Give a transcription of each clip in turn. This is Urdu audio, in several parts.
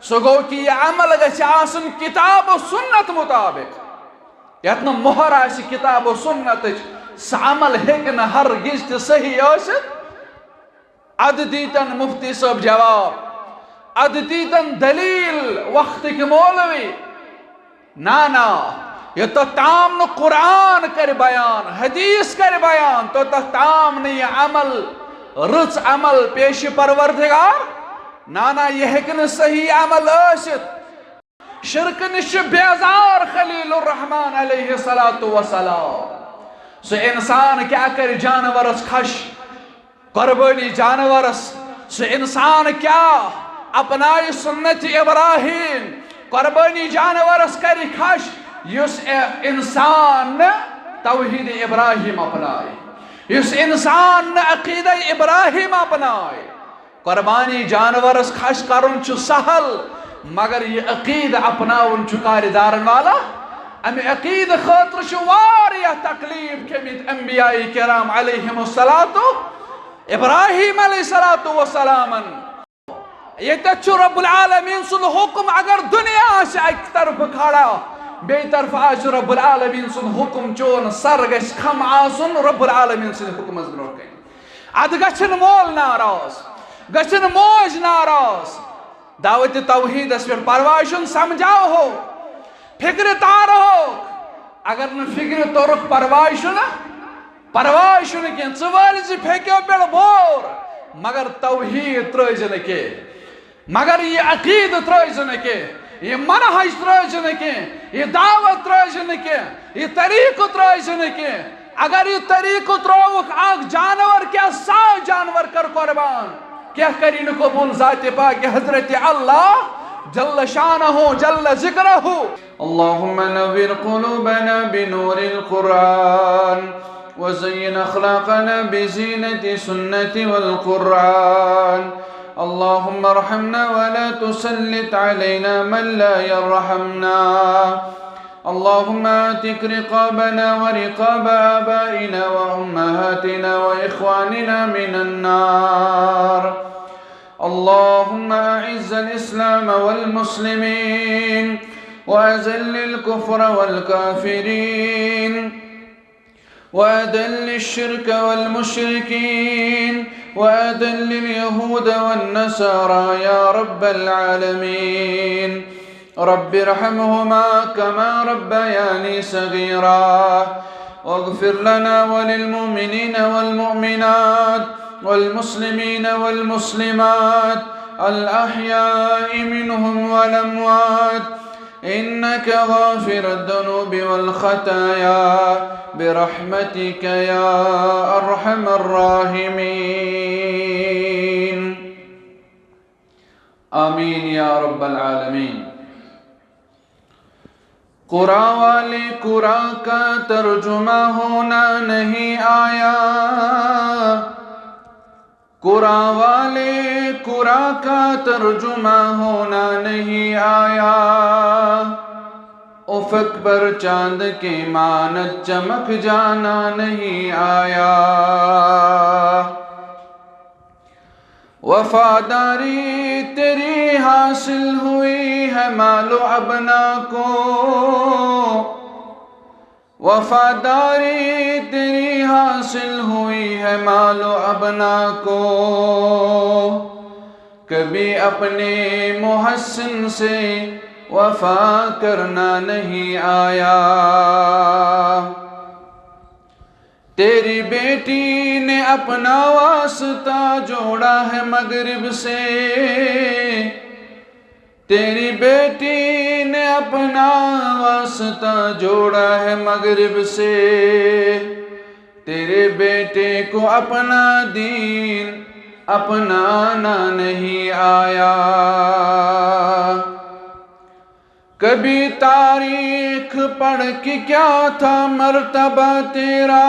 سو گو کہ یہ عمل گژھِ آسُن کتاب و سنت مطابق یتھ نہٕ مۄہر آسہِ کتاب و سنتٕچ سُہ عمل ہیٚکہِ نہٕ ہرگز تہِ صحیح ٲسِتھ ادٕ دیتن مفتی صٲب جواب ادٕ دیتن دلیل وقتٕکۍ مولوی نا یوٚتتھ تام نہٕ قرآن کرِ بیان حدیث کرِ بیان توٚتتھ تام نہٕ یہِ عمل رٕژ عمل پیش پروردگار نا یہ ہیٚکہِ نہٕ صحیح عمل ٲسِتھ شرکہٕ نِش چھُ بیزار خلیل الرحمان علیہ الصلوۃ والسلام سُہ اِنسان کیٛاہ کرِ جانورس کھش قربانی جانورس سُہ اِنسان کیٛاہ اپنایہِ سنت ابراہیم قربانی جانورس کرِ کھش یُس اِنسان توحید ابراہیم اپنایہِ یُس اِنسان عقیدہ ابراہیم اپنایہِ قربانی جانورس کھش کرن چھُ سہل مگر یہ عقید اپناون چھُ کارِ دارن والا امہِ عقید خٲطرٕ چھُ واریاہ تکلیف کھیٚمٕتۍ انبیاء کرام علیہم الصلوۃ ابراہیم علیہ الصلوۃ والسلامن ییٚتٮ۪تھ چھُ رب العالمین سُنٛد حکم اگر دنیا آسہِ اکہِ طرفہٕ کھڑا بیٚیہِ طرفہٕ آسہِ رب العالمین سُنٛد حکم چون سر گژھِ کھم آسُن رب العالمین سٕنٛدِ حکمس برونٛٹھ کَنہِ ادٕ گژھن مول ناراض گژھن موج ناراض دعوت توحیدس پٮ۪ٹھ پرواے چھُنہٕ سمجھاوہو فکر تارہوکھ اگر نہٕ فکر توٚرُکھ پرواے چھُنہٕ کینٛہہ ژٕ وٲلۍ زِ پھیکیو پٮ۪ٹھ بور مگر توحید ترٲیزِ نہٕ کینٛہہ مگر یہ عقید ترٲیزِ نہٕ کینٛہہ یہ منہج ترٲیزِ نہٕ کینٛہہ یہ دعوت ترٲیزِ نہٕ کینٛہہ یہ طریقہٕ ترٲیزِ نہٕ کینٛہہ اگر یہ طریقہٕ ترٛووُکھ اکھ جانور کیٛاہ 100 جانور کر قربان کیٛاہ کری نہٕ قبول ذاتِ پاک حضرت اللہ جل شانہ جل ذکرہ اللہم نور قلوبنا بنور القرآن وزين أخلاقنا بزينة سنة والقرآن اللهم ارحمنا ولا تسلط علينا من لا يرحمنا اللهم اعتق رقابنا ورقاب آبائنا وأمهاتنا وإخواننا من النار اللهم أعز الإسلام والمسلمين وأذل الكفر والكافرين وأذل الشرك والمشركين وأذل اليهود والنصارى يا رب العالمين رب ارحمهما كما ربياني صغيرا واغفر لنا وللمؤمنين والمؤمنات والمسلمين والمسلمات الأحياء منهم والأموات إنك غافر الذنوب والخطايا برحمتك يا أرحم الراحمين آمين يا رب العالمين قرآن والے قرآن کا ترجمہ ہونا نہیں آیا قرآن والے قرآن کا ترجمہ ہونا نہیں آیا افق پر چاند کی مانت چمک جانا نہیں آیا وفاداری تیری حاصل ہوئی ہے مال و ابنا کو وفاداری تیری حاصل ہوئی ہے مال و ابنا کو کبھی اپنے محسن سے وفا کرنا نہیں آیا تیری بیٹی نے اپنا واسطہ جوڑا ہے مغرب سے تیری بیٹی نے اپنا واسطہ جوڑا ہے مغرب سے تیرے بیٹے کو اپنا دین اپنانا نہیں آیا کبھی تاریخ پڑھ کے کیا تھا مرتبہ تیرا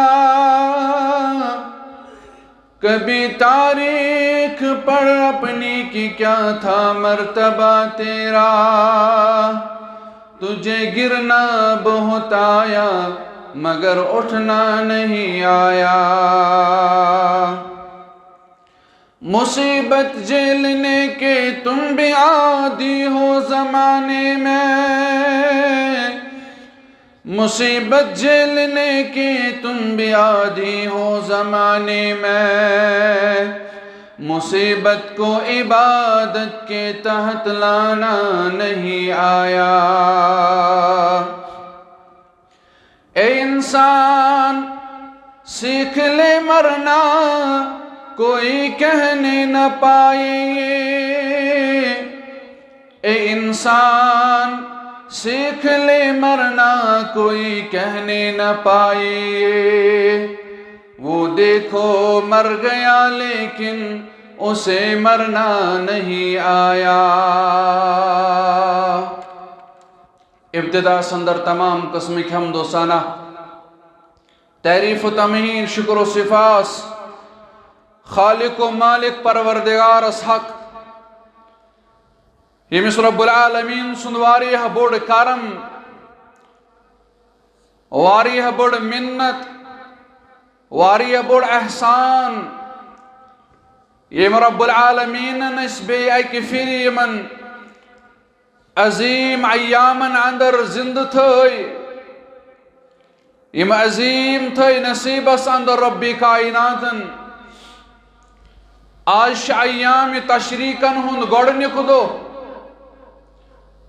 کبھی تاریخ پڑھ اپنی کی کیا تھا مرتبہ تیرا تجھے گرنا بہت آیا مگر اٹھنا نہیں آیا مصیبت جھیلنے کے تم بھی عادی ہو زمانے میں، مصیبت جھیلنے کے تم بھی عادی ہو زمانے میں، مصیبت کو عبادت کے تحت لانا نہیں آیا۔ اے انسان سیکھ لے مرنا، کوئی کہنے نہ پائے، اے انسان سیکھ لے مرنا، کوئی کہنے نہ پائے۔ وہ دیکھو مر گیا لیکن اسے مرنا نہیں آیا۔ ابتدا سندر تمام قسم کی حمد و ثنا، تعریف و تمہین، شکر و صفاس خالق و مالک پروردگار اس حق، یمس رب العالمین سند واریہ بوڑ کرم، واریہ بوڑ منت، واریہ بوڑ احسان، یم رب العالمین اس بے ایک پھر یمن عظیم ایامن اندر زند تھئی، یم عظیم تھئی نصیبس اندر ربی کائناتن۔ آج ایام تشریقن ہند گوڑنک دو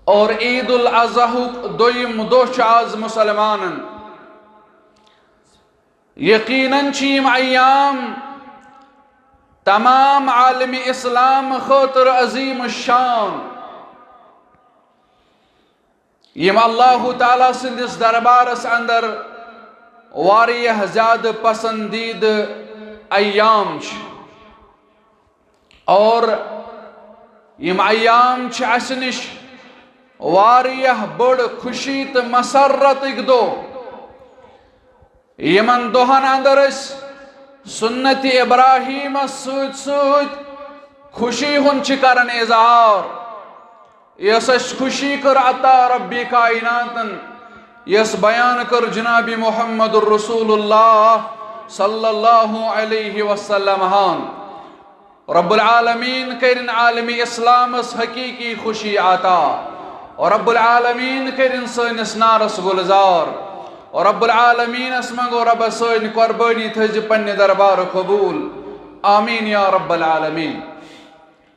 اور عید الاضحی دویم دو آز مسلمانن۔ یقیناً چیم ایام تمام عالم اسلام خاطر عظیم الشان، یم اللہ تعالیٰ سندس دربارس اندر واریہ زیادہ پسندید ایام چھ، اور یم ایام چھ اس نش واریہ بڑ خوشی تو مسرت دو، یمن دہن اندر اس سنت ابراہیم سوت سوت خوشی ہن چھ کرن اظہار، یس خوشی کر عطا ربی کائناتن، یس بیان کر جناب محمد الرسول اللہ صلی اللہ علیہ وسلم ہان۔ رب العالمین کرن عالم اسلام اس حقیقی خوشی عطا، اور رب العالمین کرن سنس نارس گلزار، اور رب العالمین اس منگو رب سن قربانی تھج پن دربار قبول، آمین یا رب العالمین۔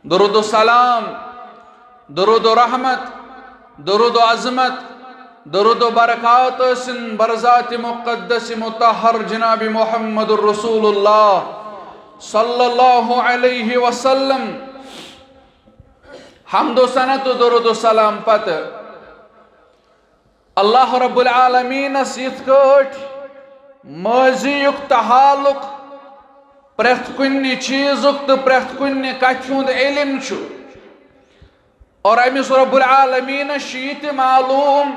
درود و سلام، درود و رحمت، درود و عظمت، درود و برکات سن برذات مقدس مطہر جناب محمد الرسول اللہ صلی اللہ علیہ وسلم۔ حمد و ثنا تو درود و سلام پت اللہ رب العالمین یت کٹ ماضیک تو حالک پریت کن چیزک تو پریت کن کتھ ہند علم چھ، اور امس رب العالمین یہ معلوم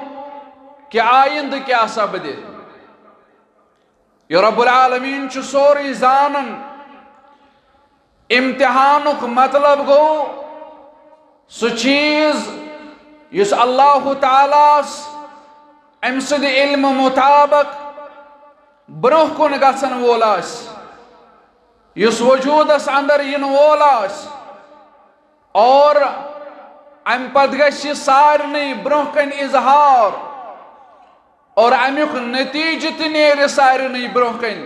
کہ آئند کیا سپدِ۔ یہ رب العالمین چھ سوری زانن۔ امتحانک مطلب گو سو چیز یس اللہ تعالیٰ ام سد علم مطابق برہ کن گژھن وول آس، یس وجودس اندر ین وول آس، اور ام پت گژھِ سارنٕے برہ کن اظہار، اور امیک نتیجہ تہ نیرِ سارنٕے برہ کن،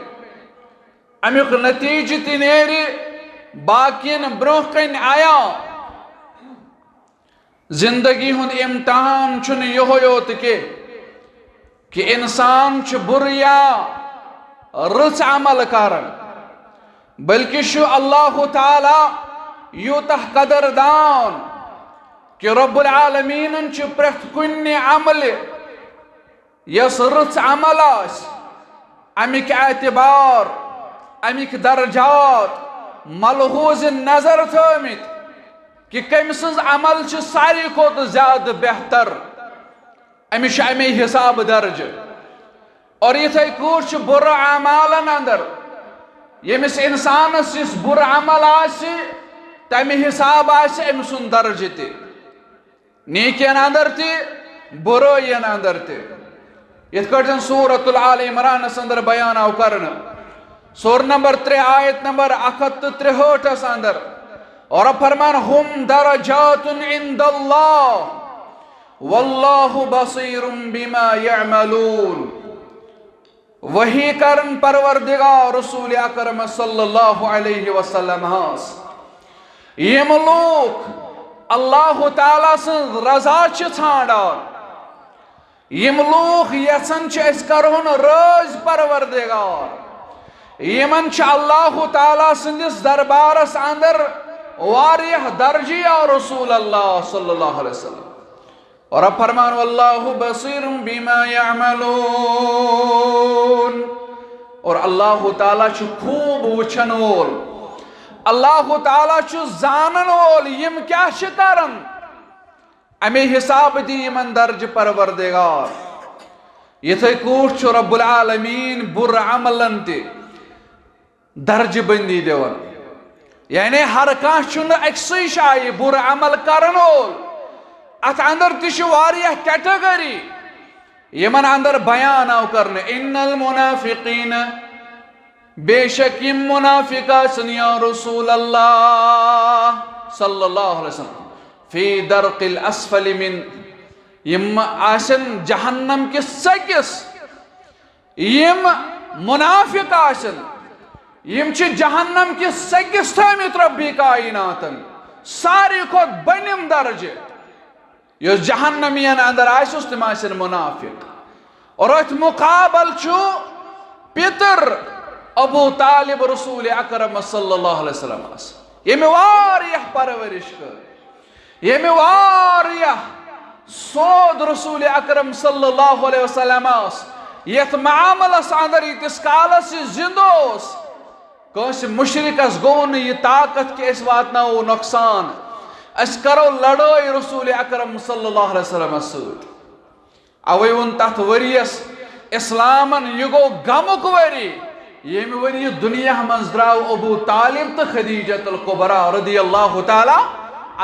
امیک نتیجہ تہ نیرِ باقین برہ کن آیا۔ زندگی ہند امتحان چھن یہ یوت کہ انسان چھ بر یا رچ عمل کرن، بلکہ شو اللہ تعالی یوتہ قدردان کہ رب العالمین چھ پریت کن عمل یس رچ عمل آس، امیک اعتبار، امیک درجات ملحوظ نظر تھمت کہ کم سز عمل چھ ساری کھوت زیادہ بہتر، امس امی حساب درج، اور یتھے کور بر اعمالن اندر یمس انسانس اس بر عمل آسی تمہ حساب آسی ام سن درج تہ، نیکین اندر تہ برائین اندر تہ۔ یتھ کٹھن سورۃ العال عمران اندر بیان آو کرن سور نمبر 3 آیت نمبر 163 اندر اور فرمان ہم درجات عند اللہ واللہ بصیر بما یعملون. وہی کرن پروردگار رسول اکرم صلی اللہ علیہ وسلم ہاس یم لوگ اللہ تعالیٰ سن رضا ژھانڈان، یم لوگ یژھان اس کرہن رٲضۍ پروردگار، یمن اللہ تعالیٰ سندس دربارس اندر واریہ درجہ یا رسول اللہ صلی اللہ علیہ وسلم. اور اب فرمان واللہ بصیر بما یعملون، اور اللہ تعالیٰ چھ خوب وچھن وول، اللہ تعالیٰ چھ زانن وول یم کیا چھ کرن، امی حساب دی یمن درج پروردگار. یتھے کوٹ چھ رب العالمین بر عملن تی درج بندی دیون، یعنی ہر کان چھن اکسی شائی بر عمل کرن وول. ات اندر تش واریہ کیٹیگری یمن اندر بیان آو کرنے. ان المنافقین بے شک یم منافقہ سن یا رسول اللہ صلی اللہ علیہ وسلم فی درق الاسفل من، یم آسن جہنم کس سکس، یم منافق آسن یم چھ جہنم کس سکس تھامت ربی کائناتن ساری خود بنیم درجہ. یس جہنمین اندر آسس تم آسن منافق. اور ات مقابل چھو پیتر ابو طالب رسول اکرم صلی اللہ علیہ وسلم آس، یمی واریہ پرورش کر، یمی واریہ سود رسول اکرم صلی اللہ علیہ وسلم آس. یت معاملس اندر یتس کالس زندوس کس مشرکس گو نہ یہ طاقت کہ اس واتناو نقصان، اس کرو لڑائی رسول اکرم صلی اللہ علیہ وسلم سۭتۍ. اوے ون تتھ وریس اسلامن یہ گو غمک وری، یمی وری دنیا منز دراو ابو طالب تو خدیجۃ الکبریٰ رضی اللہ تعالی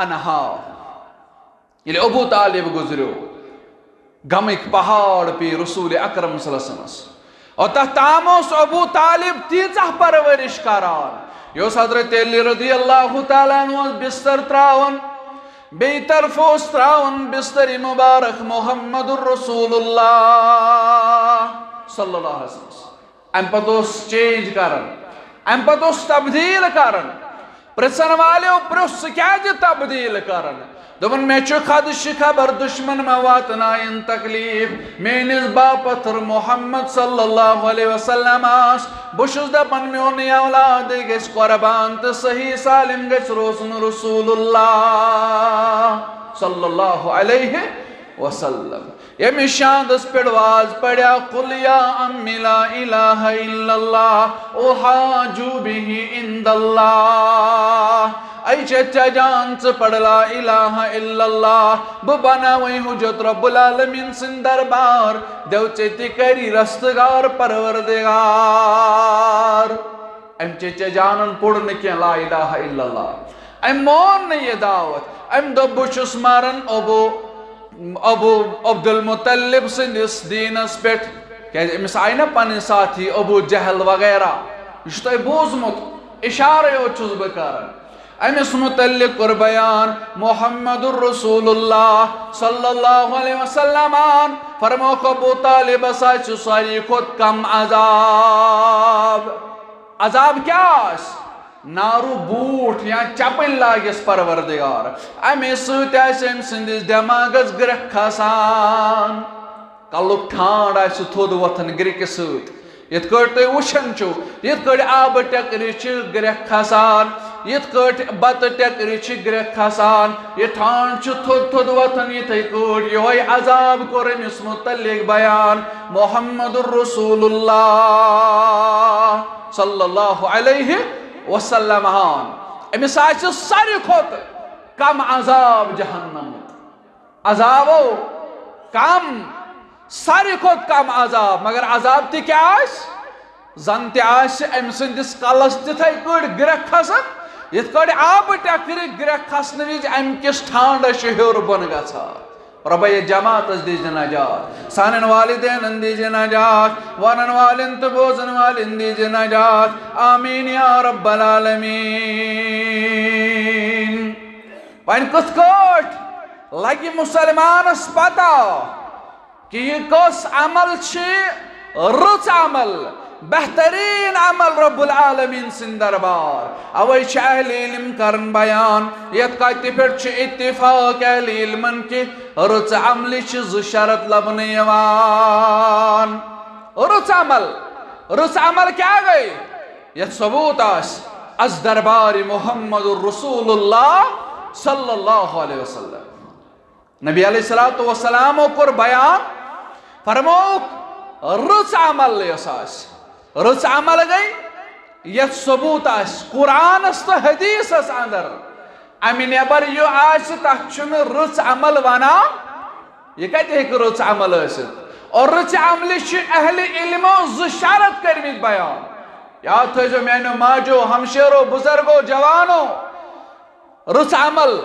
عنہا. یلی ابو طالب گزریو غمک پہاڑ پی رسول اکرم صلی اللہ علیہ وسلم، اور تتھ تاموس ابو طالب تیزہ پرورش کران. یوس حضرت علی رضی اللہ تعالیٰ عنہ بستر تراون، بی طرف اس تراون بستر مبارک محمد الرسول اللہ صلی اللہ علیہ وسلم. ام پتوس چینج کرن، ام پتوس تبدیل کرن. پرسن والیو پرس کیا جی تبدیل کرن؟ دبن میں چو خدش خبر دشمن مواتنائن تکلیف مینز باپتر محمد صلی اللہ علیہ وسلم آس. بشز دپن میونی اولاد گیس قربان تو صحیح سالم گیس روزن رسول اللہ صلی اللہ علیہ وسلم. یمی شاندس پڑواز پڑیا قل یا امی لا الہ الا اللہ احاجو بھی عند اللہ. ای چچا جان سے پڑھ لا الہ الا اللہ ببناوی حجت رب العالمین سن دربار دیو چیتی کری رستگار پروردگار. ام چچا جانن پڑھنے کی لا الہ الا اللہ، ام مون یہ دعوت، ام دبو چس مارن ابو عبد المطلب سندس دینس پیٹ کہ امس آئی نا پن ساتھی ابو جہل وغیرہ یہ تو بوزمت اشارے ہو چس بکارن. امس متعلق کر بیان محمد الرسول اللہ صلی اللہ علیہ وسلم فرمو ابو طالب ساچ ساری خود کم عذاب. عذاب کیا اس؟ نارو بوٹ یا چپن لاگس پروردگار. امی سوت ام سندس دماغس گرک کھسان، کلک ٹھانڈ آس تھود وتھن گرک سوت. یت کٹ تھی وچھن چھو یت کٹ آب ٹکری گرک کھسان، یت کٹ بت ٹکری گرک کھسان، یہ ٹھانڈ تھود تھود وتھن یتھے کٹ یہ عذاب کور امس متعلق بیان محمد الرسول اللہ صلی اللہ علیہ وسلم. امس آس ساری کھت کم عذاب جہنم، عذابو کم ساری کھت کم عذاب. مگر عذاب تی کیا آس؟ زن تی آس ام سندس کلس تتھے کٹ گرک کھسن یت کٹ آب ٹکر گرک کھسن وز ام کس ٹھانڈس ہیور بن گژھان. ربا یہ جماعت دیج نجات سانن والدین دیج نجات ونن والن تو بوزن والن دیج نجات آمین یا رب العالمین وین کس کوٹ لگی مسلمانس پتا کہ یہ کس عمل چھ رچ عمل بہترین عمل رب العالمین سن دربار اوے چھ اہل علم کرن بیان یت کتی پھر چھ اتفاق اہل علمن کی رچ عمل چھ شرط لبن یوان رچ عمل کیا گئی یت ثبوت از دربار محمد رسول اللہ صلی اللہ علیہ وسلم نبی علیہ السلام کور بیان فرموک رچ عمل یساس رچ عمل گئی یت ثبوت قرآن تو حدیث اندر امی نبر یہ آس تک رچ عمل وانا یہ کتہ رچ عمل اور رچ عمل اہل علمو شرط کرمت بیان یاد تھو میانو ماجو ہمشیرو بزرگو جوانو رچ عمل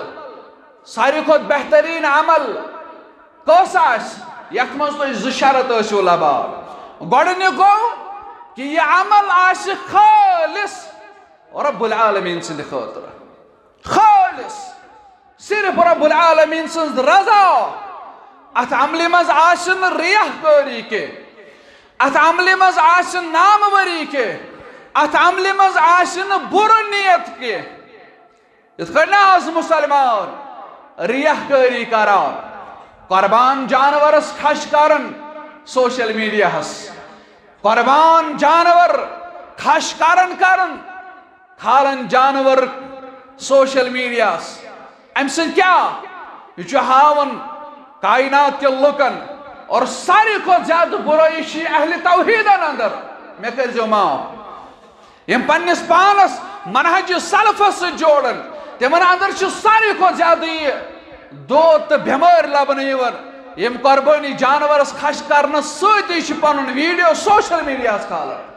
ساری کھت بہترین عمل کس یت مز تھی شرط لبان گۄڈنیُک گوٚو کہ یہ عمل خالص رب العالمین سند خاطر خالص صرف رب العالمین سند رضا ات عمل مز ریاہ کاری کے ات عمل مز ناموری کے ات عمل مز بر نیت کے یت آز مسلمان ریاہ کاری کران قربان جانورس کھش کرن سوشل میڈیا قربان جانور کھش کرن کھالن جانور سوشل میڈیا ام سن کیا یہ ہاون کائنات کے لکن اور ساری کو زیادہ برائی اہل توحیدن اندر میں کرزو معاف یم پنس پانس منہج سلفس سے جوڑن تمن اندر ساری کو زیادہ یہ دود تو بیمار لبن یم قربانی جانورس کھش کرنے سی پن ویڈیو سوشل میڈیا کھالن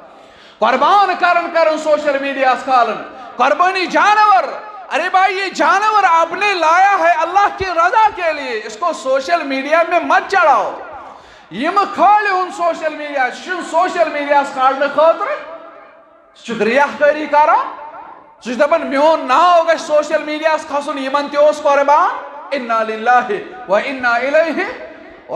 قربان کرن سوشل میڈیا کھالن قربانی جانور ارے بھائی یہ جانور آپ نے لایا ہے اللہ کی رضا کے لیے اس کو سوشل میڈیا میں مت چڑھاؤ یم کھالے ہن سوشل میڈیا سوشل میڈیا کھالنے خاطر شکریہ کاری کرا دپان میون ناو گژھِ سوشل میڈیا کھسن یمن تہِ اوس قربان انا للہ و انا الیہ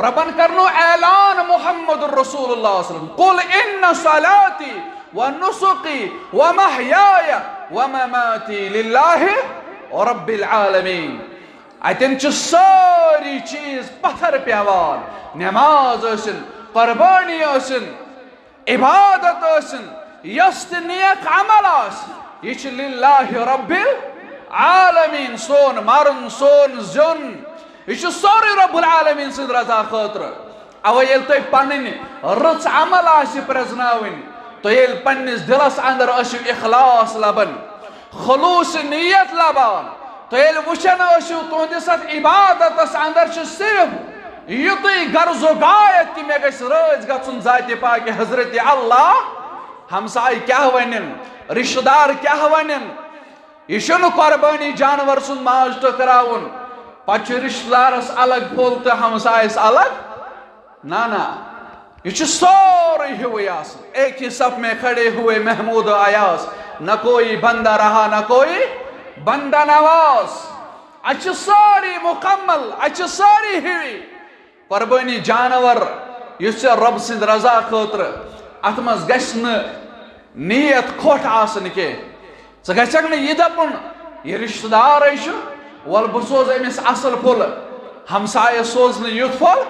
ربن کرنو اعلان محمد رسول اللہ صلی اللہ علیہ وسلم قل ان صلاتی و نسقی و محیای و مماتی للہ رب العالمین اتن ساری چیز پتھر پیوان نماز ٲسِن قربانی ٲسِن عبادت ٲسِن یس تہِ نیک عمل یہ للہ رب العالمین سون مرن سون زن یہ سوری رب العالمین سند رضا خاطر اوے یل تھی پن رچ عمل پرزناون تو یل پنس دلس اندر اخلاص لبن خلوص نیت لبان تو یل وچن تہندس عبادتس اندر صرف یوتی غرض و غایت کہ مے گژھِ رٲضۍ گژھُن ذاتِ پاک حضرت اللہ ہمسائے کیا ونن رشتہ دار کیا ونن یہ قربانی جانور سن ماز ٹکراون پتہ رشتہ دارس الگ پھول تو ہمسائس الگ نا یہ سوری ہوئے ایک ہی صف میں کھڑے ہوئے محمود و ایاز نہ کوئی بندہ رہا نہ کوئی بندہ نواز اچھ ساری مکمل اچھ ساری ہوئی قربانی جانور اس رب سند رضا خاطر ات مز گژھِ نہٕ نیت کھوٹ آسن کے ژٕ گژھکھ نہٕ یہِ دپُن یہِ رشتہ دارے چھُ ول بہٕ سوز أمِس اصل پھُل ہمسایہ سوز نہٕ یُتھ پھل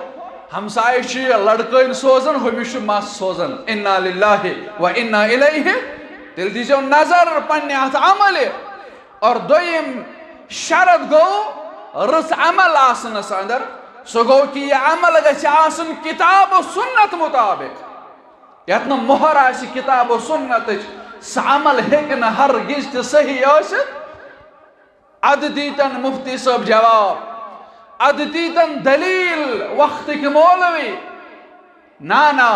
ہمسایہ چھُ یہِ لڑکٲنۍ سوزان ہُمِس چھُ مس سوزان انا للہ و انا الیہ تیٚلہِ دیٖزیو نظر پننہِ اتھ عملہِ اور دوٚیِم شرط گوٚو رٕژ عمل آسنس اندر سُہ گوٚو کہِ یہِ عمل گژھِ آسُن کتاب و سنت مطابق یت نہ مہر آسہِ کتاب و سنتٕچ سہ عمل ہیٚکہِ نہٕ ہرگز تہِ صحیح ٲسِتھ اد دیتن مفتی صاحب جواب اد دیتن دلیل وقتٕکۍ مولوی نا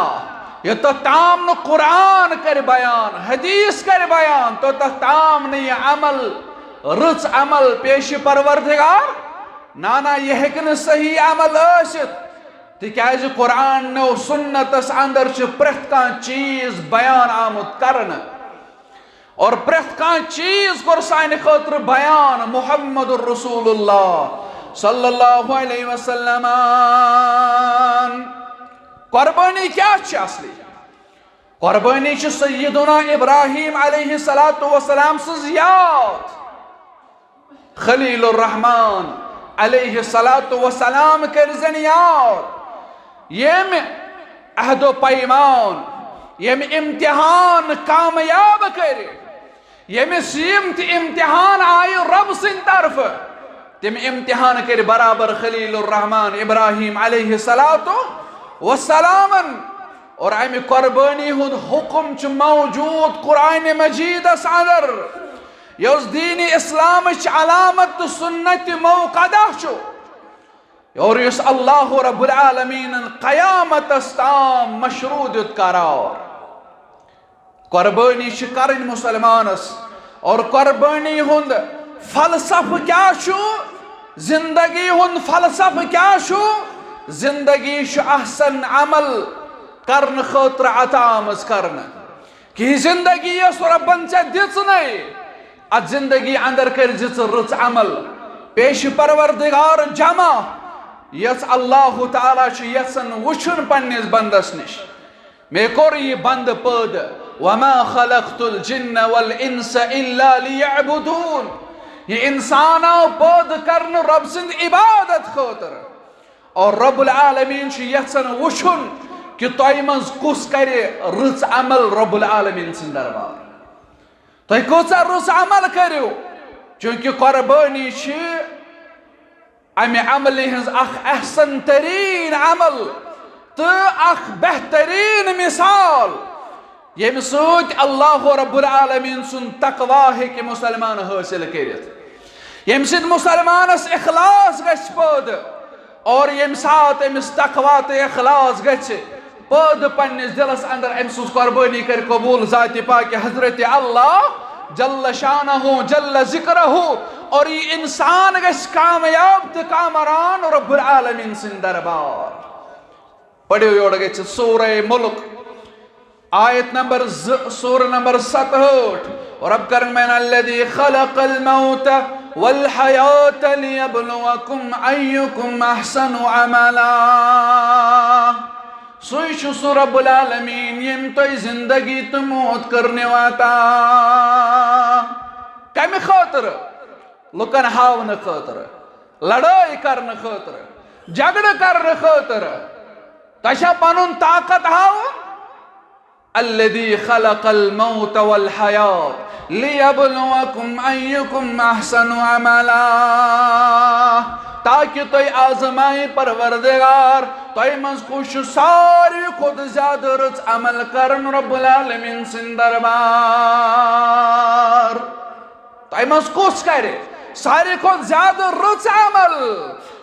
یہ تو تام نہ قرآن کر بیان حدیث کر بیان تو تام نہ یہ عمل رٕژ عمل پیش پروردگار نانا یہ ہیکن صحیح عمل ٲسِتھ تِکیٛازِ قرآن نو سنتس اندر چھُ پرٛٮ۪تھ کانٛہہ چیٖز بیان آمُت کرنہٕ اور پرٛٮ۪تھ کانٛہہ چیٖز کوٚر سانہِ خٲطرٕ بیان محمد رسول اللہ صلی اللہ علیہ وسلم. قربانی کیا چھِ اصلی؟ قربانی چھِ سیدنا ابراہیم علیہ السلام سٕنٛز یاد. خلیل الرحمان علیہ السلام کٔرۍزٮ۪ن یاد ییٚمہِ عہد و پیمان ییٚمہِ امتحان کامیاب کٔرِ ییٚمِس یِم تہِ امتحان آیہِ رب سٕنٛدِ طرفہٕ تِم امتحان کٔرۍ برابر خلیل الرحمان ابراہیم علیہ السلامن. اور امہِ قربانی ہُنٛد حکم چھُ موجود قرآن مجیدس اندر یۄس دین اسلامٕچ علامت تہٕ سنت موقدہ چھُ اور یُس اللہ رب العالمینن قیامتس تام مشروع دیُت قرار. قربانی چھِ کرٕنۍ مسلمانس اور قربانی ہُنٛد فلسفہ کیا چھُ زندگی ہُنٛد فلسفہ کیا چھُ زندگی چھُ احسن عمل کرنہٕ خٲطرٕ عطا آمٕژ کرنہٕ کہِ زندگی یۄس رۄبن ژےٚ دِژنَے اتھ زندگی اندر کٔرزِ ژٕ رٕژ عمل پیش پروردگار جمع یس اللہ تعالیٰ چھُ یژھان وٕچھُن پننِس بندس نِش. مےٚ کوٚر یہِ بند پٲدٕ وما خلقت الجن والانس الا ليعبدون. یہ انسان آو پٲدٕ کرنہٕ رب سٕنٛدِ عبادت خٲطرٕ اور رب العالمین چھُ یژھان وٕچھُن کہ تۄہہِ منٛز کُس کرِ رٕژ عمل رب العالمین سٕنٛدِ دربار. تۄہہِ کۭژاہ رٕژ عمل کٔرِو چوٗنکہِ قربٲنی چھِ امہِ عملہِ ہٕنٛز اکھ احسن تریٖن عمل تہٕ اکھ بہتریٖن مثال ییٚمہِ سۭتۍ اللہ رب العالمین سُنٛد تقوا ہیٚکہِ مسلمان حٲصِل کٔرِتھ ییٚمہِ سۭتۍ مسلمانس اخلاص گژھِ پٲدٕ اور ییٚمہِ ساتہٕ أمِس تقوا تہٕ اخلاص گژھِ پٲدٕ پننِس دلس اندر أمۍ سٕنٛز قربٲنی کرِ قبوٗل ذاتِ پاکہِ حضرت اللہ جل شانہ جل ذکرہ اور یہ انسان گژھِ کامیاب تہٕ کامران رب العالمین سٕنٛدِ دربار. پڑھِو یورٕ گژھِ سورہ ملک آیت نمبر 2 سورہ نمبر 67 رب کرن من الذي خلق الموت والحیات لیبلوکم ایکم احسن عملا. سوی چھُ سُہ رب العالمین ییٚمۍ تۄہہِ زندگی تہٕ موت کٔرنہِ عطا. کمہِ خٲطرٕ؟ لُکن ہاونہٕ خٲطرٕ لڑٲے کرنہٕ خٲطرٕ جگڑٕ کرنہٕ خٲطرٕ. تۄہہِ چھا پنُن طاقت ہاوُن؟ الذي خلق الموت والحیات لیبلوکم ایکم احسن عملا. تاکہ تُہۍ آزمائے پروردگار تۄہہِ منٛز کُس چھُ ساروی کھۄتہٕ زیادٕ رٕژ عمل کرن رب العالمین سٕنٛدِ دربار. تۄہہِ منٛز کُس کرِ ساروی کھۄتہٕ زیادٕ رٕژ عمل؟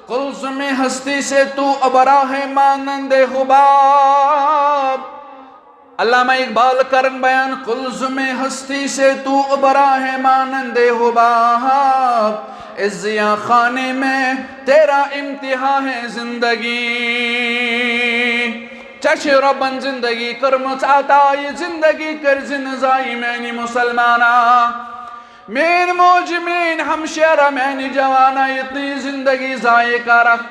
کلزم ہستی سے تو ابرا ہے مانند حباب. علامہ اقبال کرن بیان کلزم ہستی سے تو ابرا ہے مانند حباب. اس ضیاء خانے میں تیرا امتحان ہے زندگی. چچ ربن زندگی کرمچ عطا یہ زندگی کرزن زائی مینی مسلمانا مین موج مین ہمشیرہ مینی جوانا اتنی زندگی ضائع کرک.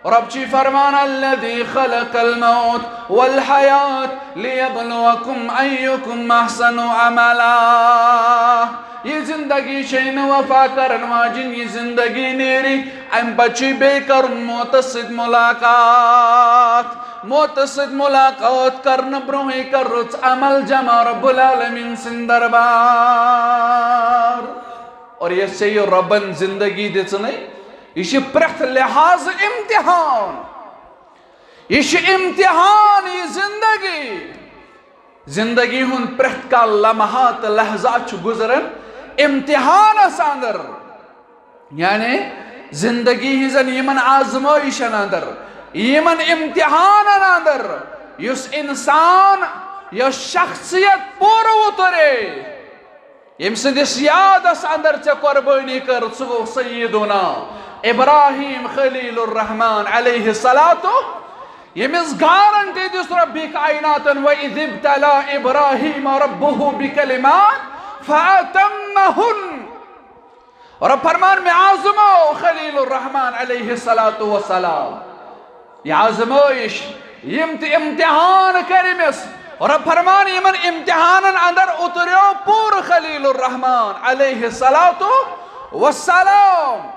رب چی فرمان الذي خلق الموت والحیات لیبلوکم ایکم احسن عملا. یہ زندگی چھین وفا کرن واجن یہ زندگی نیری ام بچی بے کرن موت سد ملاقات. موت سد ملاقات کرن برونہی کر رچ عمل جمع رب العالمین سن دربار. اور یہ سے یہ ربن زندگی دیچنے یہ پرت لحاظ امتحان. یہ امتحان یہ زندگی ہن پرت کا لمحات لحظات گزرن امتحان اندر یعنی زندگی ہزن یمن آزمائشن اندر یمن امتحان اندر یس انسان یس شخصیت پورو اترے یم سندس یادس اندر چه قربانی کر سو سیدنا ابراہیم خلیل الرحمن علیہ الصلاۃ یمس گارنٹی دس ربی کائنات وَإِذِ ابْتَلَى إِبْرَاهِيمَ رَبُّهُ بِكَلِمَاتٍ فَأَتَمَّهُنَّ اور اب فرمان میں آزمو خلیل الرحمن علیہ الصلاۃ والسلام یہ آزمائش یم امتحان کرمس اور اب فرمان یمن امتحان اندر اتریو پور خلیل الرحمن علیہ الصلاۃ والسلام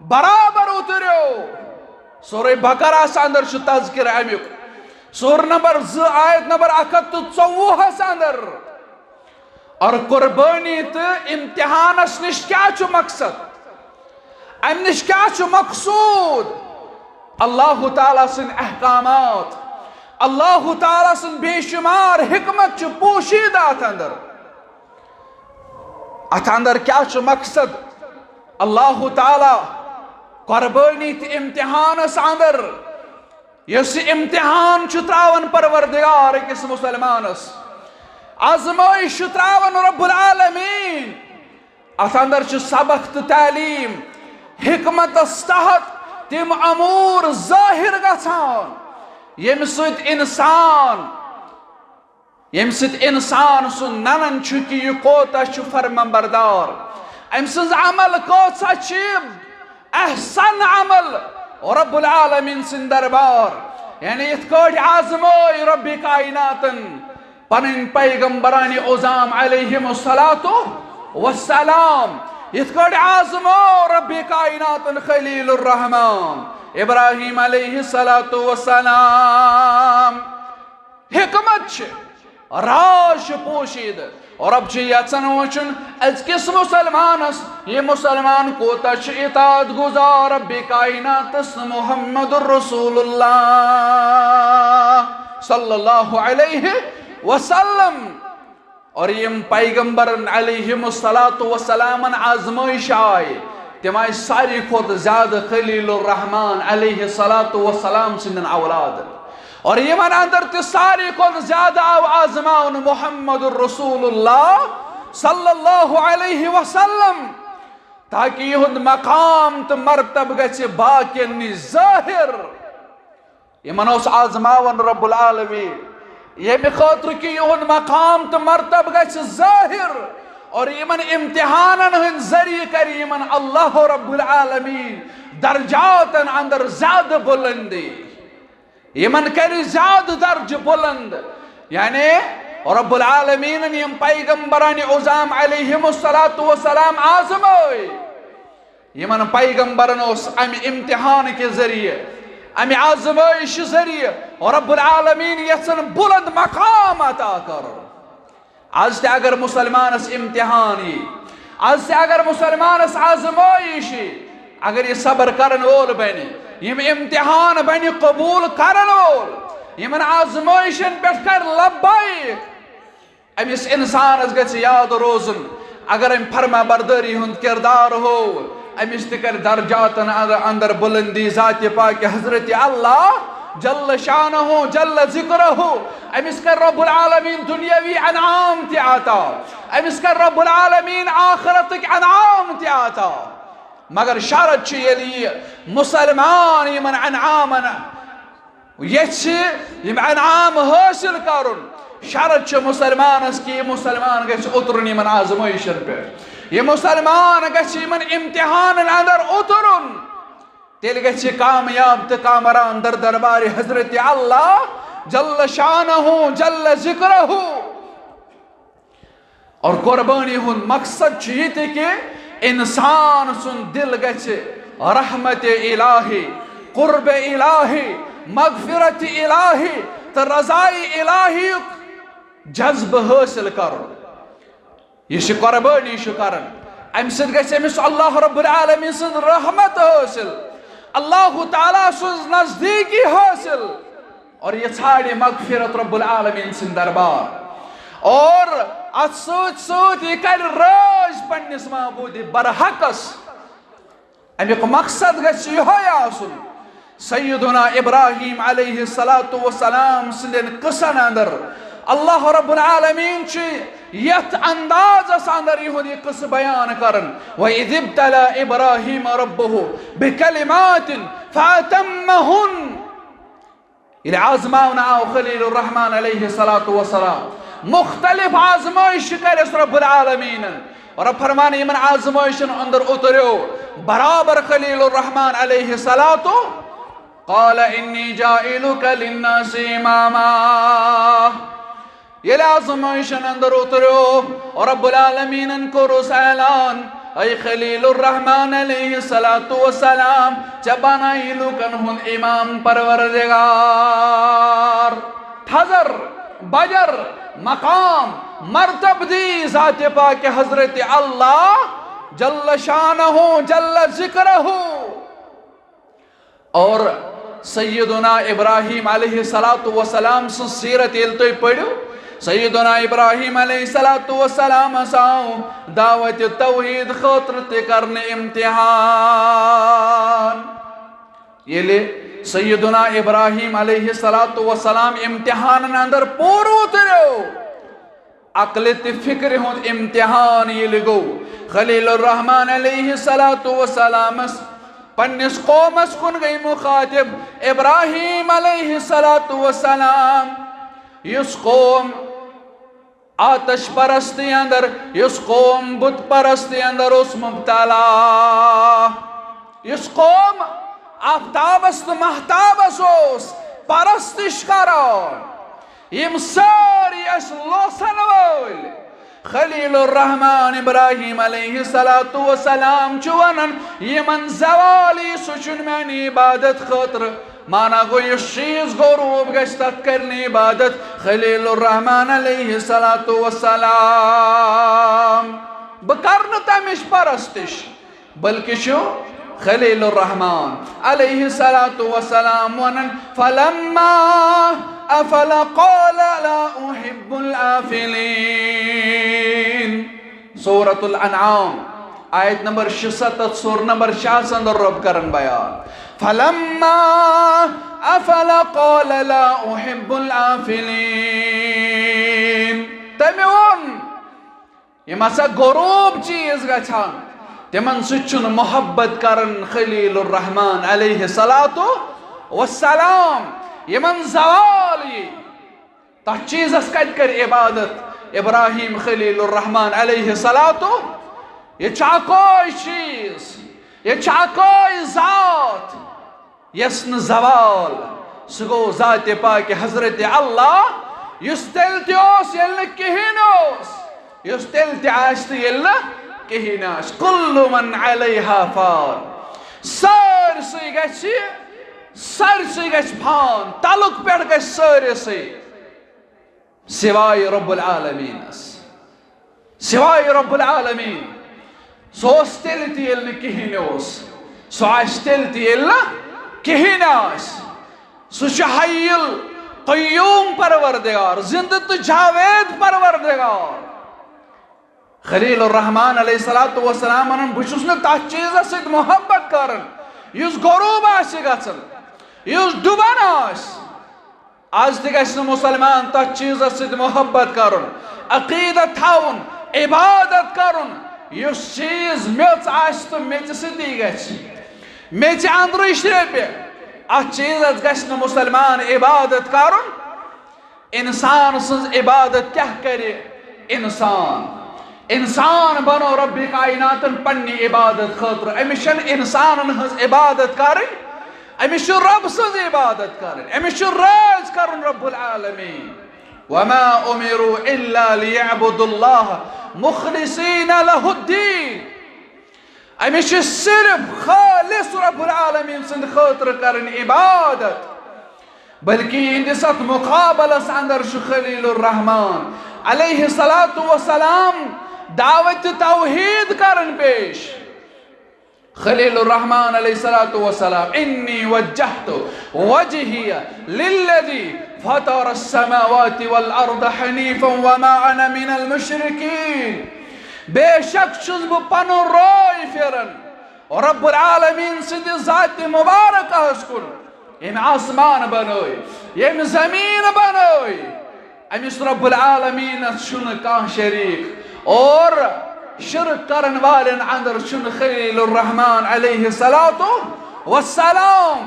برابر اتریو سورہ بقرہ اندر چھ تذکر امیک سور نمبر 2 آیت نمبر 124 اندر اور قربانی تو امتحان اس نش کیا چھ مقصد ام نش کیا چھ مقصود اللہ تعالیٰ سن احکامات اللہ تعالیٰ سن بے شمار حکمت چھ پوشیدات اندر ات اندر کیا چھ مقصد اللہ تعالیٰ قربانی تی امتحان اس اندر یس امتحان چتراون پروردگار کس مسلمان اس آزمائش چتراون رب العالمین ات اندر چھ سبق تو تعلیم حکمت استحت تم امور ظاہر گژھان یم سۭتۍ انسان سن ننن چھ کہ یہ کوتاہ چھ فرمانبردار ام سنز عمل کوتاہ چھ احسن عمل اور رب العالمین سن دربار یعنی اتکوٹ آزمائی رب کائناتن پنن پیغمبران عظام علیہم الصلاۃ والسلام اتکوٹ آزمو رب کائناتن خلیل الرحمن ابراہیم علیہ الصلاۃ والسلام حکمت چھ راز پوشید اور اب چھ یژھان وچھن ازکس مسلمانس یہ مسلمان کوتاہ چھ اطاعت گزار رب کائنات محمد الرسول اللہ صلی اللہ علیہ وسلم اور یم پیغمبرن علیہم الصلاۃ والسلام آزمائش آئی تم آئی ساری کھوت زیادہ خلیل الرحمن علیہ الصلاۃ والسلام سندن اولاد اور یمن اندر تی ساری کھوت زیادہ آزمان محمد الرسول اللہ صلی اللہ علیہ وسلم تاکہ یہ مقام تو مرتب گچھ باقین ظاہر یمن اس آزمان رب العالمین یہ بخاطر کہ یہ مقام تو مرتب گچھ ظاہر اور یمن امتحانن ہن ذریعہ کر یمن اللہ رب العالمین درجاتن اندر زیادہ بلندی یمن کری زیادہ درج بلند یعنی رب العالمین یم پیغمبران عظام علیہم الصلاۃ والسلام آزمائی یمن پیغمبران اس ام امتحان کے ذریعے ام آزمائش ذریعے اور رب العالمین یسن بلند مقام عطا کر آج تے اگر مسلمان اس امتحانی آج تے اگر مسلمان اس آزمائشی اگر یہ صبر کرن اول بنی یم امتحان بنی قبول کرن اول یمن آزمائشن پیٹ کر لبائک امس انسان اس گچھ یاد روزن اگر ام فرما برداری ہند کردار ہو امس تکر درجاتن اندر بلندی ذات پاک حضرت اللہ جل شانہ جل ذکرہ امس کر رب العالمین دنیاوی انعام تی آتا امس کر رب العالمین آخرت انعام تی آتا مگر شرط چھ یلی مسلمان یمن انعامنا یم انعام حاصل کرن شرط چھ مسلمان اس کی مسلمان گچھ اترن یمن آزمائشن پہ یہ مسلمان گچھ یمن امتحان اندر اترن تیل گچھ کامیاب تو کامران در دربار حضرت اللہ جل شانہ جل ذکرہ اور قربانی ہن مقصد چیتے کہ انسان سن دل گچھ رحمت الہی قرب الہی مغفرت الہی تو رضائی الہی جذب حاصل کرو یہ قربانی کرن ام سد گچھ امس اللہ رب العالمین سن رحمت حاصل اللہ تعالیٰ سن نزدیکی حاصل اور یہ ژھاڑی مغفرت رب العالمین سن دربار اور ات سوت یہ کر راج پنس معبود برحقس امیک مقصد گچھ یہ آسن سیدنا ابراہیم علیہ الصلاۃ والسلام سندن قصن اندر اللہ رب العالمین یت اندازس اندر یہ قصہ بیان کرن وَإِذِ ابْتَلَى إِبْرَاهِيمَ رَبُّهُ بِكَلِمَاتٍ فَأَتَمَّهُنَّ یہ آزماؤن آو خلیل الرحمن علیہ السلام مختلف آزمائش کرس رب العالمین اور اب فرمانے من آزمائشن اندر اتریو برابر خلیل الرحمن علیہ السلام قال انی جائلک للناس اماما یہ آزمائشن اندر اتریو اور رب العالمین کو رس اعلان اے خلیل الرحمن علیہ السلام چبانائی لکن ہن امام پروردگار تھزر بجر مقام مرتب دی ذات پاک حضرت اللہ جل شانہ جل ذکرہ اور سیدنا ابراہیم علیہ السلام سے سیرت التوی پڑھو سیدنا ابراہیم علیہ السلام ساؤ دعوت توحید خاطر تکرن امتحان یہ لے سیدنا ابراہیم علیہ السلام امتحان اندر پورو تریو عقلت فکر ہون امتحان یہ لگو خلیل الرحمن علیہ السلام پنس قومس کن گئی مخاطب ابراہیم علیہ السلام یس قوم آتش پرستی اندر یس قوم بت پرستی اندر اس مبتلا یس قوم آفتابس تو محتابس اس پرستش کران یم ساری اس لوسن وول خلیل الرحمن ابراہیم علیہ السلام چونن یمن زوالی سچن میں عبادت خاطر مانا گو یہ شیز غروب گشتت کرنی عبادت خلیل الرحمن علیہ السلام بکرن تمش پرستش بلکہ شو خلیل الرحمن علیہ السلام ونن فلما افل قال لا احب الافلین سورة الانعام آیت نمبر 66 سور نمبر 66 اندر رب کرن بیان فلما افل قال لا احب الافلین تمیون یہ مسا غروب چیز گچھان تمن سچن محبت کرن خلیل الرحمن علیہ السلام یمن زوالی تا چیز اس کت کر عبادت ابراہیم خلیل الرحمن علیہ السلام یہ چاکوئی چیز یہ چاکوئی ذات یسن زوال سگو ذات پاک حضرت اللہ یس تلتی اوس یلن کہینوس یس تلتی آشتی یلن کہیناش کل من علیہا فان سر سی گچھ پان تعلق پیڑ گچھ سر سی سوائے رب العالمین سوائے رب العالمین سوس تلتی یلن کہینوس سوش تلتی یلن کہیناش سوش حیل قیوم پروردگار زندت جاوید پروردگار خلیل الرحمن علیہ السلام انن بچوس نے تا چیز سید محبت کرن یس غروب آسی گژھن یس ڈوبان آس آج تہ گژھِ نہٕ مسلمان تا چیز سید محبت کرن عقیدت تھاون عبادت کرن یس چیز میچ آس تو میچ ستی گژھِ میچ اندر شرپہ ات چیز گژھِ نہٕ مسلمان عبادت کرن انسان سنز عبادت کیا کرے انسان بنو رب کائناتن پنی عبادت خاطر امشن انسانن ہز عبادت کرن امش رب سنز عبادت کرن امش راز کرن رب العالمین وما امروا الا ليعبدوا الله مخلصین له الدین امش صرف خالص رب العالمین سند خاطر کرن عبادت بلکہ اندست مقابلس اندر خلیل الرحمن علیہ السلام دعوت توحید کرن پیش خلیل الرحمن علیہ السلام انی وجہت وجہی للذی فطر السماوات والارض حنیفا وما انا من المشرکین بے شک چھس بہ پنن روی پھرن اور رب العالمین سند ذات مبارکہ کن یم آسمان بنوئی یم زمین بنوئی امس رب العالمین چھن کان شریک اور شرک کرن والن اندر چھن خلیل الرحمن علیہ الصلوۃ والسلام.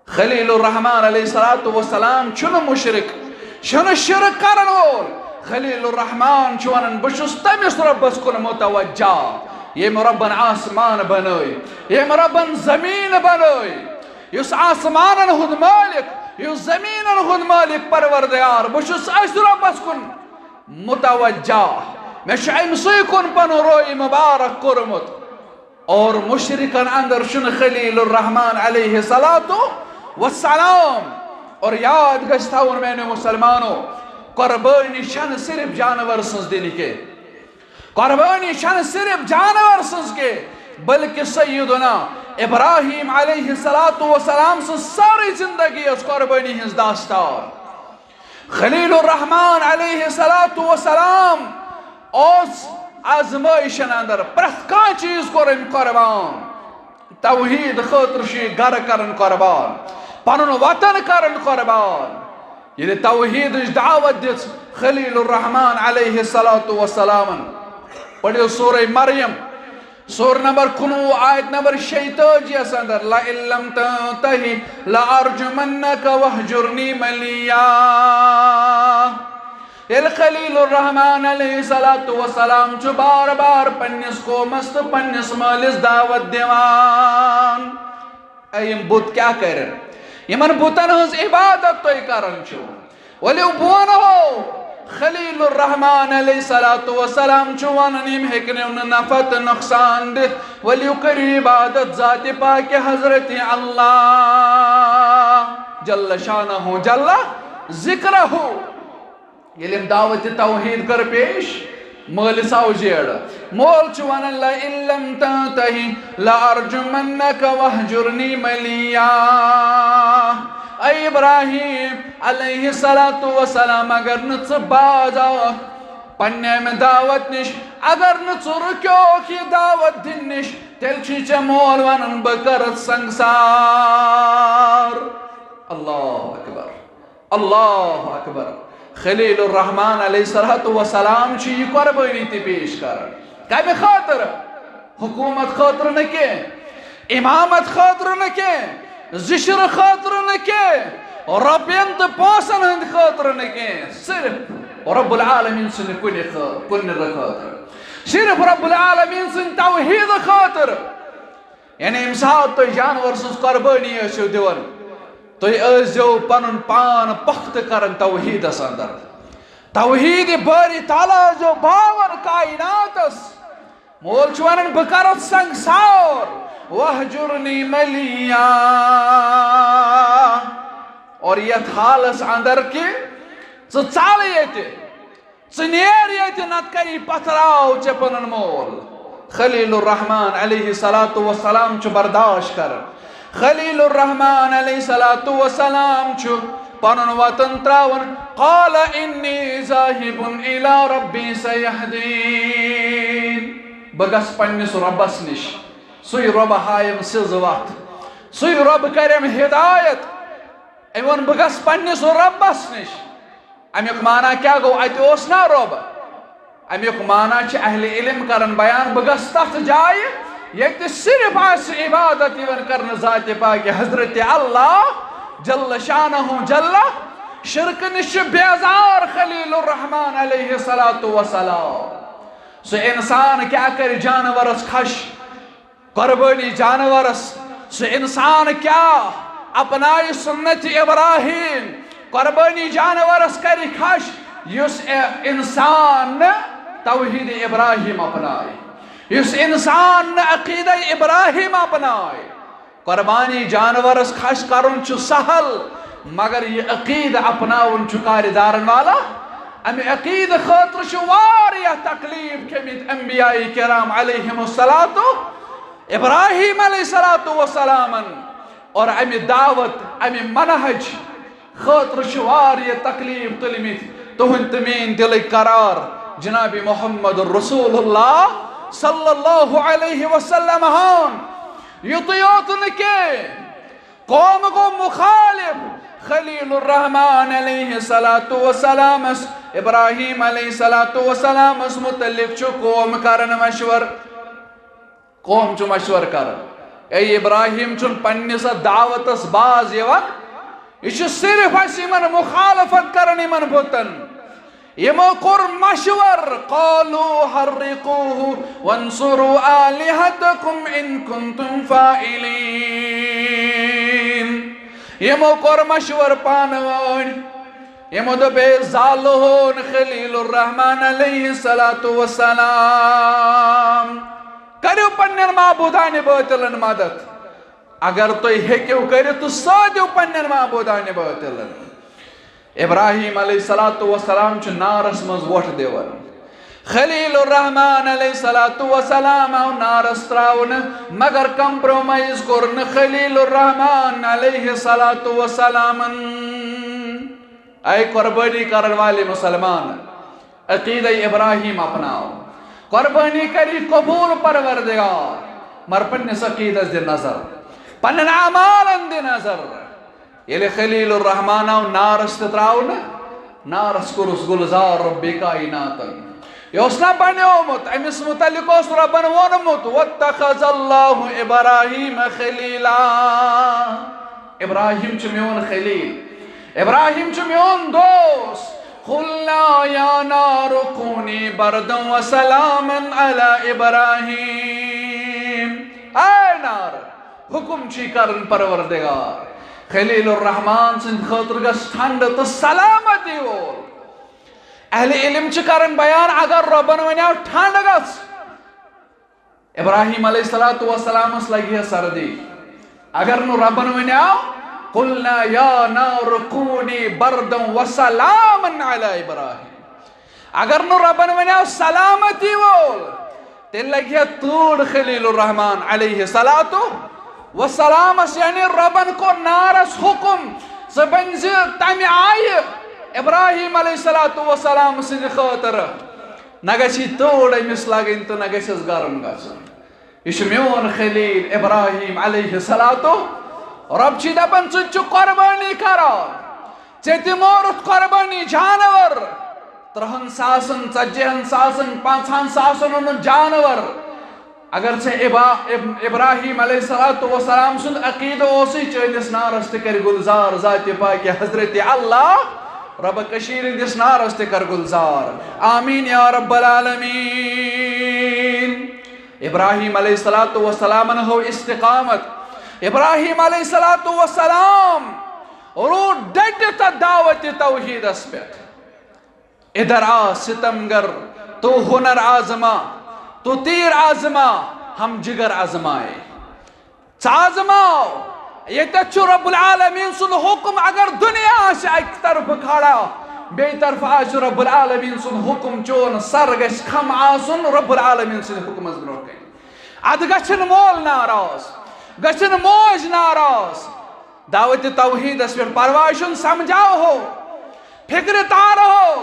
خلیل الرحمن علیہ الصلوۃ والسلام چھن مشرک چھن شرک کرن وول. خلیل الرحمن چھ ونان بہ چھس تمس ربس کن متوجہ یم ربن آسمان بنائی یم ربن زمین بنائی یس آسمانن ہند مالک یس زمینن ہند مالک پروردگار بہ چھس اس ربس کن متوجہ میں چھ امسی کن پن روی مبارک کورمت. اور مشرکن اندر چھن خلیل الرحمن علیہ الصلوۃ والسلام. اور یاد گژھِ تھاون میانیو مسلمانو قربانی چھن صرف جانور سنز دن کے قربانی چھن صرف جانور سنز کے بلکہ سیدنا ابراہیم علیہ الصلوۃ والسلام سن ساری زندگی اس قربانی ہنز داستان. خلیل الرحمن علیہ الصلوۃ والسلام اس آزمائشن اندر پرت کان چیز کورن قربان. توحید خاطر چھ گر کرن قربان پنن وطن کرن قربان. یہ توحید دعوت دس خلیل الرحمن علیہ الصلوۃ والسلام. پڑھو سورہ مریم سور نمبر 19 آیت نمبر 46 اندر لئن لم تنتہی لأرجمنک وہجرنی ملیا. خلیل الرحمن علیہ الصلوۃ والسلام چھ بار بار پنس قومس تو پنس مالس دعوت دیوان. ایم بت کیا کرن یمن بتن ہز عبادت تو کرن چھو ولیو بونہو خلیل الرحمن علیہ الصلوۃ والسلام چھ ونان یم ہیکنو نفت نقصان دت ولیو کریو عبادت ذات پاک حضرت اللہ جل شانہ جل ذکرہ. یلیم دعوت توحید کر پیش مالس آو جیڑ مول چھ ونان لئن لم تنتہی لأرجمنک وہجرنی ملیا. اے ابراہیم علیہ الصلوۃ والسلام اگر نہ ژٕ باز آکھ پننہِ امہِ دعوت نش اگر نہ ژٕ رُکیوکھ یہ دعوت دن نش تیل چھی ژےٚ مول ونان بہٕ کرتھ سنگسار. اللہ اکبر اللہ اکبر. خلیل الرحمن علیہ الصلوۃ والسلام چھ یہ قربانی تہ پیش کران کمہ خاطر حکومت خاطر نہ کی امامت خاطر نہ کی زشر خاطر نہ کی رۄپین تو پونسن ہند خاطر نہ کی صرف رب العالمین سن کن خاطر صرف رب العالمین سن توحید خاطر. یعنی امہ سات تھی جانور سن قربانی ٲسِو دِوان تُہۍ ٲسۍزیو پنُن پان پختہ کران توحیدس اندر. توحید باری تعالیٰ ٲسۍزیو باور کائناتس. مول چھ ونان بہٕ کرتھ سنگسار وہجرنی ملیا. اور یتھ حالس اندر کہ ژل ییٚتہِ ژٕ نیر ییٚتہِ نتہٕ کری پتھراو ژےٚ پنُن مول. خلیل الرحمن علیہ الصلوۃ والسلام چھ برداشت کران. خلیل الرحمن علیہ الصلوۃ والسلام چھ پنن وطن تراون. قال انی ذاہب الی ربی سیہدین. بہ گژھٕ پننس ربس نش سُے رب ہایم سیز وتھ سُے رب کریم ہدایت. أمۍ ووٚن بہٕ گژھٕ پننس ربس نش. امیُک معنی کیا گوٚو اتہِ اوس نا رب. امیُک معنی چھِ اہل علم کران بیان بہٕ گژھٕ تتھ جایہِ ییٚتہِ صرف آسہِ عبادت یِوان کرنہٕ ذاتِ پاکہِ حضرت اللہ جل شانہ جل. شرک نش چھُ بیزار خلیل الرحمن علیہ الصلوۃ والسلام. سُہ انسان کیا کر جانورس کھش قربانی جانورس. سُہ انسان کیا اپنائے سنت ابراہیم قربانی جانورس کر کھش یس انسان توحید ابراہیم اپنائے یس انسان عقیدہ ابراہیم اپنائے. قربانی جانورس کھش کرن چھ سہل مگر یہ عقیدہ اپناون چھ کاردارن والا. امی عقیدہ خاطر چھ واریاہ تکلیف کھیمت انبیاء کرام علیہم الصلوۃ ابراہیم علیہ الصلوۃ والسلام. اور امی دعوت امی منہج خاطر چھ واریاہ تکلیف تلمت تہند تمین دل قرار جناب محمد رسول اللہ صلی اللہ علیہ وسلم ہان. یوت یوت نکے قوم کو مخالف خلیل الرحمن علیہ السلام ابراہیم علیہ السلام متعلق چھو قوم کرن مشور قوم چھو مشور کرن اے ابراہیم چھن پنیس دعوت اس باز یوان یہ صرف اس من مخالفت کرن من بوتن یمو کور مشور قالوا حرقوه وانصروا آلهتكم ان كنتم فاعلين یمو کور مشور پانوان یمو دبے زالہون خلیل الرحمن علیہ السلام کریو پنن معبودان باطلن مدد اگر تو ہیکیو کریو تو سادیو پنن معبودان باطلن ابراہیم علیہ السلام چھ نارس مز ووٹ دیور خلیل الرحمن علیہ السلام آو نارس تراؤن مگر کمپرومائز کرن خلیل الرحمن علیہ السلام اے قربانی کرن والے مسلمان عقیدہ ابراہیم اپناؤ قربانی کری قبول پروردگار مر پنس عقیدہ دی نظر پنن اعمالن دی نظر یلی خلیل الرحمن آو نارس تراؤن نارس کرس گلزار رب کائناتن یوسنا بنیومت امس متعلق اس ربن ونمت واتخذ اللہ ابراہیم خلیلا ابراہیم چھ میون خلیل ابراہیم چھ میون دوست قلنا یا نار کونی بردا وسلاما علی ابراہیم اے نار حکم چھی کرن پروردگار خلیل الرحمن سند خاطر گس ٹھنڈ تو سلامتی وول اہل علم چھ کرن بیان اگر ربن ونیاو ٹھنڈ گس ابراہیم علیہ السلام اس لگی ہے سردی اگر نو ربن ونیاو قلنا یا نار کونی بردا وسلاما علی ابراہیم اگر نو ربن ونیاو سلامتی وول تیل لگی ہے توڑ خلیل الرحمن علیہ السلام یعنی ربن کو نارس حکم سبنزی تامی آئی ابراہیم علیہ السلام سن خاطر نگشی توڑ امس لگن تو نگشس گرم گژھن یہ میون خلیل ابراہیم علیہ السلام رب چھ دپان ژٕ چھُ قربانی کران ژےٚ تہِ مورُتھ قربانی جانور 30,000 40,000 50,000 اونُن جانور اگر ژےٚ ابراہیم علیہ السلام سُنٛد عقیدہ اوسُے چٲنِس نارس تہِ کر گلزار ذاتِ پاکہِ حضرت اللہ رب کشیر دس نارس تہ کر گلزار آمین یا رب العالمین ابراہیم علیہ السلام ہو استقامت ابراہیم علیہ السلام رو ڈٹ دعوت توحید اس پہ ادھر آ ستمگر تو ہنر آزما تو تیر آزما ہم جگر آزمائے آزماؤ یہ تچو رب العالمین سن حکم اگر دنیا آش ایک طرف کھڑا بے طرف آش رب العالمین سن حکم چون سر گش کھم آسن رب العالمین سن حکم از برو کئی اد گچن مول ناراض گچن موج ناراض دعوت توحید اس پر پرواشن سمجھاو ہو فکر تار ہو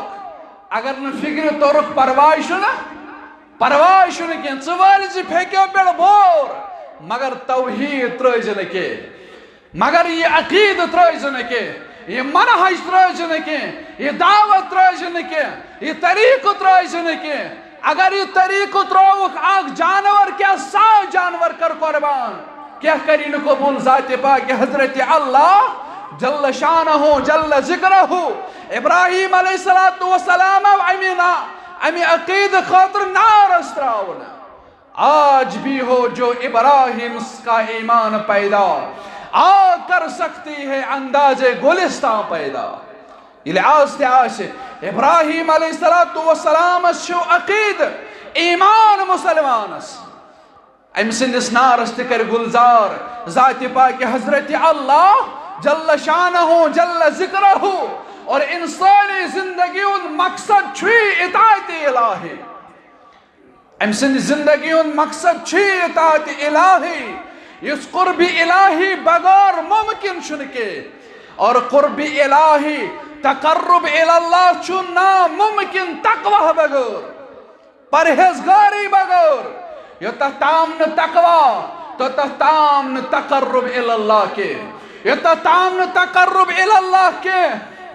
اگر نہ فکر تورک پرواشن کیا چوال جی پھیکیو پیڑ بور مگر توحید ترجن کے مگر یہ عقید ترجن کے یہ منہج ترجن کے یہ دعوت ترجن کے یہ طریق ترجن کے اگر یہ طریق تروک آگ جانور کیا 100 جانور کر قربان کیا کرین قبول ذات پاک حضرت اللہ جل شانہ جل ذکرہ ابراہیم علیہ السلام امی عقید خاطر نارس تراؤنا آج بھی ہو جو ابراہیم کا ایمان پیدا آ کر سکتی ہے انداز گلستان پیدا یہ لحاظ تیاش ابراہیم علیہ السلام شو عقید ایمان مسلمانس ام سندس نارس تکر گلزار ذات پاک حضرت اللہ جل شانہ جل ذکرہ اور انسانی زندگی ان مقصد چھوئی اطاعت الہی ام سند زندگی ان مقصد چھوئی اطاعت الہی اس قرب الہی بغیر ممکن شنکے اور قرب الہی تقرب الاللہ چون ناممکن تقوی بغیر پرہیزگاری بغیر یہ تحتام تقوی تو تحتام تقرب الاللہ کے یوتتھ تام نہ تقرب اللہ کی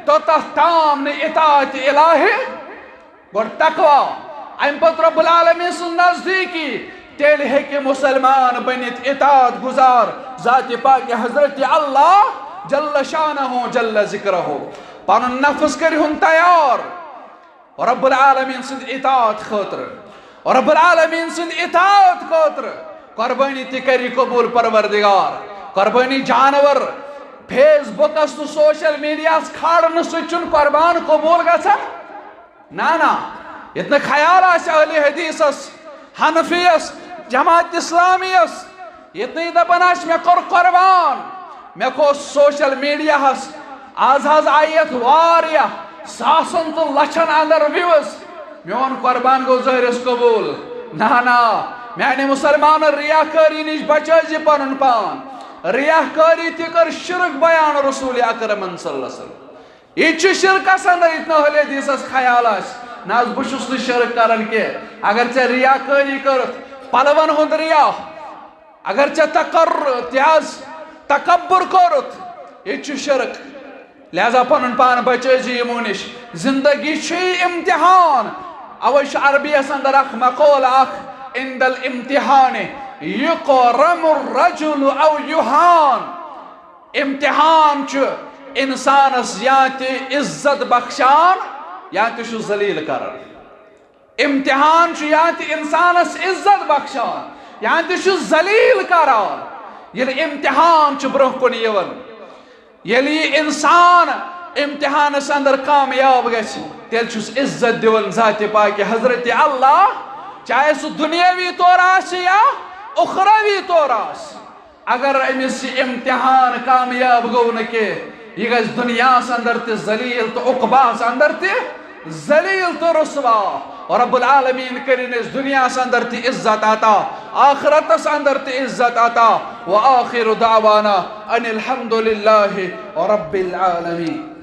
توتتھ تام نہ اطاعت الہی گوڑ تقوی ام پت رب العالمین سن نزدیکی تیل ہیکہ مسلمان بنت اطاعت گزار ذات پاک حضرت اللہ جل شانہ جل ذکرہ پنن نفس کرہن تیار رب العالمین سند اطاعت خاطر رب العالمین سند اطاعت خاطر قربانی تہ کری قبول پروردگار قربانی جانور فیس بکس تو سوشل میڈیاس کھاڑن سچن قربان قبول گژھان نا اتنا خیال آس اہل حدیثس حنفیس جماعت اسلامیس اتنا دپان آس مے کور قربان مے کھو سوشل میڈیا ہس آز حظ آیت واریاہ ساسن تو لچھن اندر ویوز میون قربان گو ظاہرس قبول نا میانے مسلمان ریاکاری نش بچٲیزِ پنن پان ریاکاری تہ کر شرک بیان رسول اکرم صلی اللہ علیہ وسلم یہ شرکس اندر اتنا اہل حدیثس خیال آس نا بہس نا شرک کران کی اگر ژے ریاکاری کرت پلون ہند ریا اگر ژے تکبر کرت یہ شرک لہذا پنن پان بچٲیزِ یمو نش زندگی چھ امتحان اوے عربیس اندر اخ مقول اخ عند الامتحان یقرم الرجل او یہان امتحان چھ انسانس یا تہ عزت بخشان یا تہ چھ ذلیل کران امتحان چھ یا تہ انسانس عزت بخشان یا تہ چھ ذلیل کران یل امتحان چھ برہ کن یوان یلی انسان امتحانس اندر کامیاب گژھِ تیل چھُس عزت دِوان ذات پاک حضرت اللہ چاہے سُہ دنیاوی طور آسہِ یا اخروی طور آسہِ اگر أمِس یہِ امتحان کامیاب گوٚو نہٕ کینٛہہ یہِ گژھِ دُنیاہس اندر تہِ ذلیل تہٕ عقباہس اندر تہِ ذلیل تہٕ رسوا اور رب العالمین کرن اس دنیاہس اندر تہِ عزت عطا آخرتس اندر تہِ عزت عطا وآخر دعوانا ان الحمد للہ رب العالمین.